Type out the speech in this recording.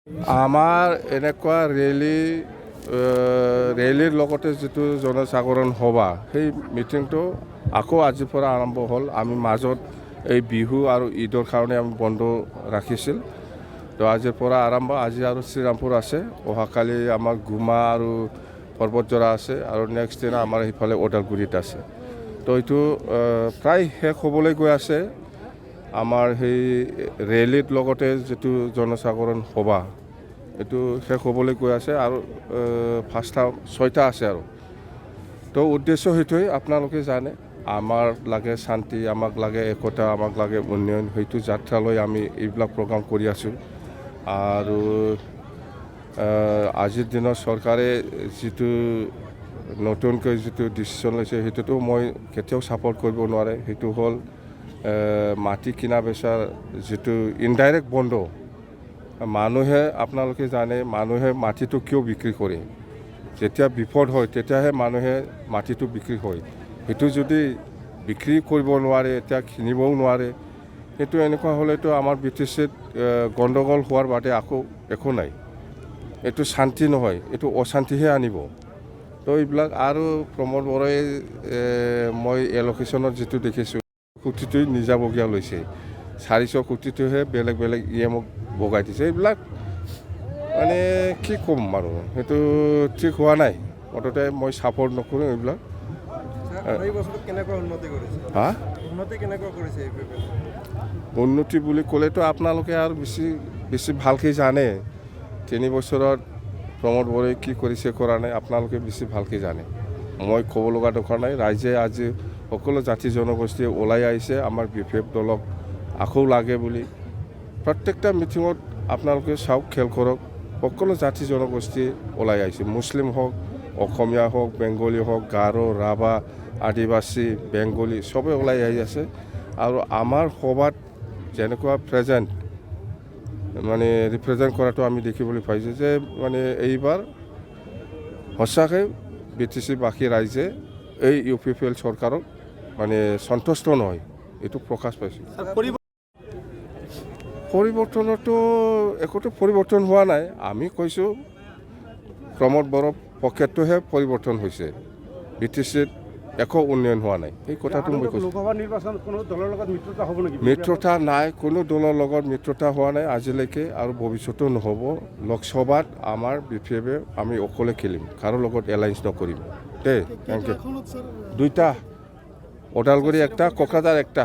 আমাৰ এনেকুৱা ৰেলীৰ লগতে যিটো জনজাগৰণ সভা সেই মিটিংটো আকৌ আজিৰ পৰা আৰম্ভ হ'ল। আমি মাজত এই বিহু আৰু ঈদৰ কাৰণে আমি বন্ধ ৰাখিছিল। তো আজিৰ পৰা আৰম্ভ। আজি আৰু শ্ৰীৰামপুৰ আছে, অহাকালি আমাৰ গুমা আৰু পৰ্বতজৰা আছে, আৰু নেক্সট দিনা আমাৰ সেইফালে ওদালগুৰিত আছে। তো এইটো প্ৰায় শেষ হ'বলৈ গৈ আছে। আমাৰ সেই ৰেলীৰ লগতে যিটো জনজাগৰণ সভা এইটো শেষ হ'বলৈ গৈ আছে, আৰু 6টা আছে আৰু। তো উদ্দেশ্য সেইটোৱে, আপোনালোকে জানে আমাৰ লাগে শান্তি, আমাক লাগে একতা, আমাক লাগে উন্নয়ন। সেইটো যাত্ৰালৈ আমি এইবিলাক প্ৰগ্ৰাম কৰি আছোঁ। আৰু আজিৰ দিনত চৰকাৰে যিটো নতুনকৈ যিটো ডিচিশ্যন লৈছে সেইটোতো মই কেতিয়াও ছাপোৰ্ট কৰিব নোৱাৰে। সেইটো হ'ল মাটি কিনা বেচাৰ যিটো ইনডাইৰেক্ট বন্ধ। মানুহে, আপোনালোকে জানে মানুহে মাটিটো কিয় বিক্ৰী কৰে? যেতিয়া বিপদ হয় তেতিয়াহে মানুহে মাটিটো বিক্ৰী হয়। সেইটো যদি বিক্ৰী কৰিব নোৱাৰে, এতিয়া কিনিবও নোৱাৰে, সেইটো এনেকুৱা হ'লেতো আমাৰ BTCত গণ্ডগোল হোৱাৰ বাদে একো নাই। এইটো শান্তি নহয়, এইটো অশান্তিহে আনিব। তো এইবিলাক আৰু প্ৰমোদ বৰই মই এলোকেশ্যনত যিটো দেখিছোঁ, কোটিটো নিজাববীয়া লৈছে, 400 কোটিটোহে বেলেগ EMক বগাই দিছে। এইবিলাক মানে কি ক'ম আৰু, সেইটো ঠিক হোৱা নাই। মুঠতে মই ছাপোৰ্ট নকৰোঁ এইবিলাক। উন্নতি বুলি ক'লেতো আপোনালোকে আৰু বেছি ভালকৈ জানে। 3 বছৰত প্ৰমোদ বৰই কি কৰিছে কৰা নাই আপোনালোকে বেছি ভালকৈ জানে। মই ক'ব লগা দৰকাৰ নাই। ৰাইজে আজি সকলো জাতি জনগোষ্ঠীয়ে ওলাই আহিছে আমাৰ BPF দলক আকৌ লাগে বুলি। প্ৰত্যেকটা মিটিঙত আপোনালোকে চাওক, খেল কৰক, সকলো জাতি জনগোষ্ঠী ওলাই আহিছে। মুছলিম হওক, অসমীয়া হওক, বেংগলী হওক, গাৰো, ৰাভা, আদিবাসী, বেংগলী চবেই ওলাই আহি আছে। আৰু আমাৰ সভাত যেনেকুৱা ৰিপ্ৰেজেণ্ট কৰাটো আমি দেখিবলৈ পাইছোঁ যে এইবাৰ সঁচাকৈ BTC-বাসী ৰাইজে এই UPPL চৰকাৰক সন্তুষ্ট নহয়, এইটো প্ৰকাশ পাইছে। পৰিৱৰ্তনতো একোতো পৰিৱৰ্তন হোৱা নাই। আমি কৈছোঁ প্ৰমোদ বড়োৰ পকেটটোহে পৰিৱৰ্তন হৈছে, BTCত একো উন্নয়ন হোৱা নাই। এই কথাটো মই কৈছোঁ। লোকসভা নিৰ্বাচন কোনো দলৰ লগত মিত্ৰতা হ'ব নেকি? মিত্ৰতা নাই, কোনো দলৰ লগত মিত্ৰতা হোৱা নাই আজিলৈকে, আৰু ভৱিষ্যতেও নহ'ব। লোকসভাত আমাৰ BPF আমি অকলে খেলিম, কাৰো লগত এলায়েন্স নকৰিম। Thank you. 2টা, ওদালগুৰি 1টা, কোকৰাঝাৰ 1টা।